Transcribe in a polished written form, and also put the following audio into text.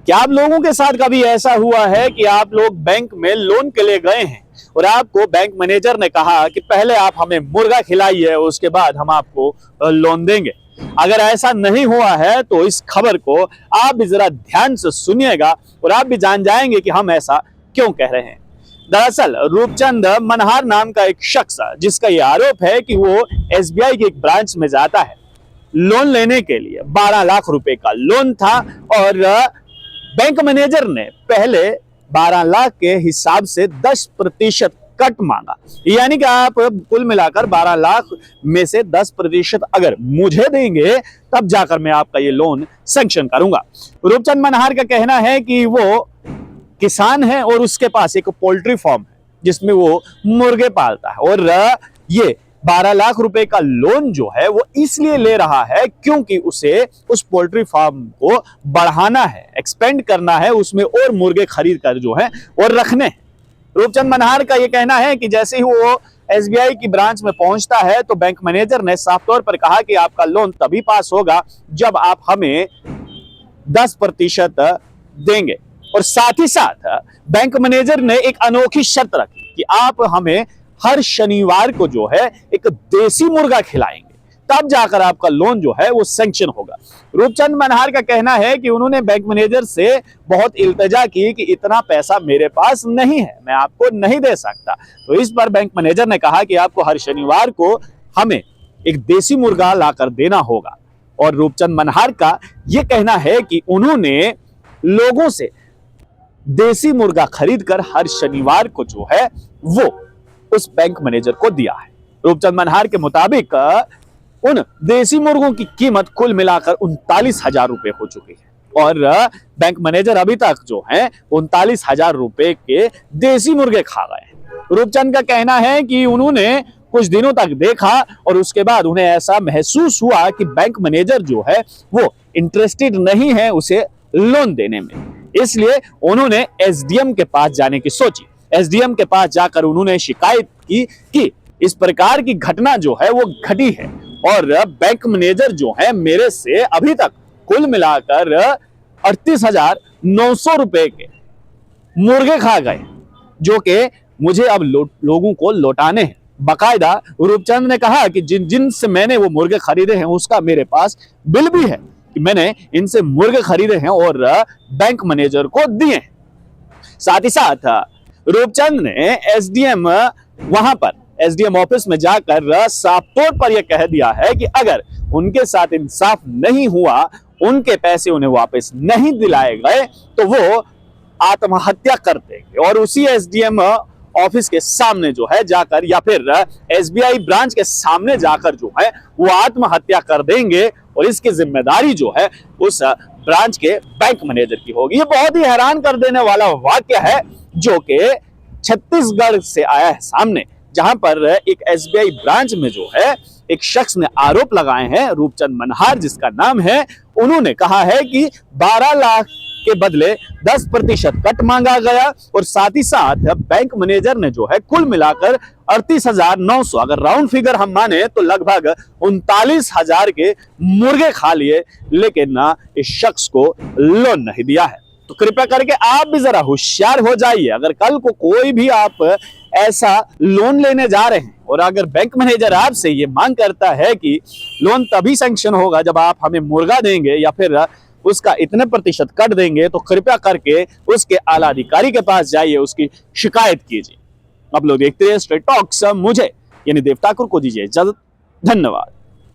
क्या आप लोगों के साथ कभी ऐसा हुआ है कि आप लोग बैंक में लोन के लिए गए हैं और आपको बैंक मैनेजर ने कहा कि पहले आप हमें मुर्गा खिलाइए, उसके बाद हम आपको लोन देंगे? अगर ऐसा नहीं हुआ है तो इस खबर को आप भी जरा ध्यान से सुनिएगा और आप भी जान जाएंगे कि हम ऐसा क्यों कह रहे हैं। दरअसल रूपचंद मनहार नाम का एक शख्स, जिसका ये आरोप है कि वो एसबीआई के एक ब्रांच में जाता है लोन लेने के लिए। 12 लाख रुपए का लोन था और बैंक मैनेजर ने पहले 12 लाख के हिसाब से 10% कट मांगा, यानी कि आप कुल मिलाकर 12 लाख में से 10% अगर मुझे देंगे तब जाकर मैं आपका ये लोन सैंक्शन करूंगा। रूपचंद मनहार का कहना है कि वो किसान है और उसके पास एक पोल्ट्री फार्म है जिसमें वो मुर्गे पालता है और ये 12 लाख रुपए का लोन जो है वो इसलिए ले रहा है क्योंकि उसे उस पोल्ट्री फार्म को बढ़ाना है, एक्सपेंड करना है, उसमें और मुर्गे खरीद कर जो है और रखने हैं। रूपचंद मनहार का यह कहना है कि जैसे ही वो एसबीआई की ब्रांच में पहुंचता है तो बैंक मैनेजर ने साफ तौर पर कहा कि आपका लोन तभी पास होगा जब आप हमें 10% देंगे। और साथ ही साथ बैंक मैनेजर ने एक अनोखी शर्त रखी कि आप हमें हर शनिवार को जो है एक देसी मुर्गा खिलाएंगे, तब जाकर आपका लोन जो है वो सैंक्शन होगा। रूपचंद मनहार का कहना है कि उन्होंने बैंक मैनेजर से बहुत इल्तिजा की कि इतना पैसा मेरे पास नहीं है, मैं आपको नहीं दे सकता। तो इस पर बैंक मैनेजर ने कहा कि आपको हर शनिवार को हमें एक देसी मुर्गा लाकर देना होगा। और रूपचंद मनहार का यह कहना है कि उन्होंने लोगों से देसी मुर्गा खरीदकर हर शनिवार को जो है वो उस बैंक मैनेजर को दिया है। रूपचंद मनहार के मुताबिक उन देसी मुर्गों की कीमत कुल मिलाकर 39,000 रुपए हो चुकी है और बैंक मैनेजर अभी तक जो है 39,000 रुपए के देसी मुर्गे खा गए। रूपचंद का कहना है कि उन्होंने कुछ दिनों तक देखा और उसके बाद उन्हें ऐसा महसूस हुआ कि बैंक मैनेजर जो है वो इंटरेस्टेड नहीं है उसे लोन देने में, इसलिए उन्होंने एसडीएम के पास जाने की सोची। एसडीएम के पास जाकर उन्होंने शिकायत की कि इस प्रकार की घटना जो है वो घटी है और बैंक मैनेजर जो है मेरे से अभी तक कुल मिलाकर 38,900 रुपए के मुर्गे खा गए, जो कि मुझे अब लोगों को लौटाने हैं। बाकायदा रूपचंद ने कहा कि जिन से मैंने वो मुर्गे खरीदे हैं उसका मेरे पास बिल भी है कि मैंने इनसे मुर्गे खरीदे हैं और बैंक मैनेजर को दिए। साथ ही साथ रूपचंद ने एसडीएम वहां पर एसडीएम ऑफिस में जाकर साफ तौर पर यह कह दिया है कि अगर उनके साथ इंसाफ नहीं हुआ, उनके पैसे उन्हें वापस नहीं दिलाए गए तो वो आत्महत्या कर देंगे और उसी एसडीएम ऑफिस के सामने जो है जाकर या फिर एसबीआई ब्रांच के सामने जाकर जो है वो आत्महत्या कर देंगे और इसकी जिम्मेदारी जो है उस ब्रांच के बैंक मैनेजर की होगी। ये बहुत ही हैरान कर देने वाला वाक्य है जो कि छत्तीसगढ़ से आया है सामने, जहां पर एक एसबीआई ब्रांच में जो है एक शख्स ने आरोप लगाए हैं, रूपचंद मनहार जिसका नाम है। उन्होंने कहा है कि 12 लाख के बदले 10% कट मांगा गया और साथ ही साथ बैंक मैनेजर ने जो है कुल मिलाकर 38,900, अगर राउंड फिगर हम माने तो लगभग 39,000 के मुर्गे खा लिए, लेकिन इस शख्स को लोन नहीं दिया है। तो कृपया करके आप भी जरा होशियार हो जाइए। अगर कल को कोई भी आप ऐसा लोन लेने जा रहे हैं और अगर बैंक मैनेजर आपसे ये मांग करता है कि लोन तभी सैंक्शन होगा जब आप हमें मुर्गा देंगे या फिर उसका इतने % कट देंगे, तो कृपया करके उसके आला अधिकारी के पास जाइए, उसकी शिकायत कीजिए। आप लोग देखते रहिए स्ट्रेट टॉक्स। मुझे यानी देव ठाकुर को दीजिए इजाजत। धन्यवाद।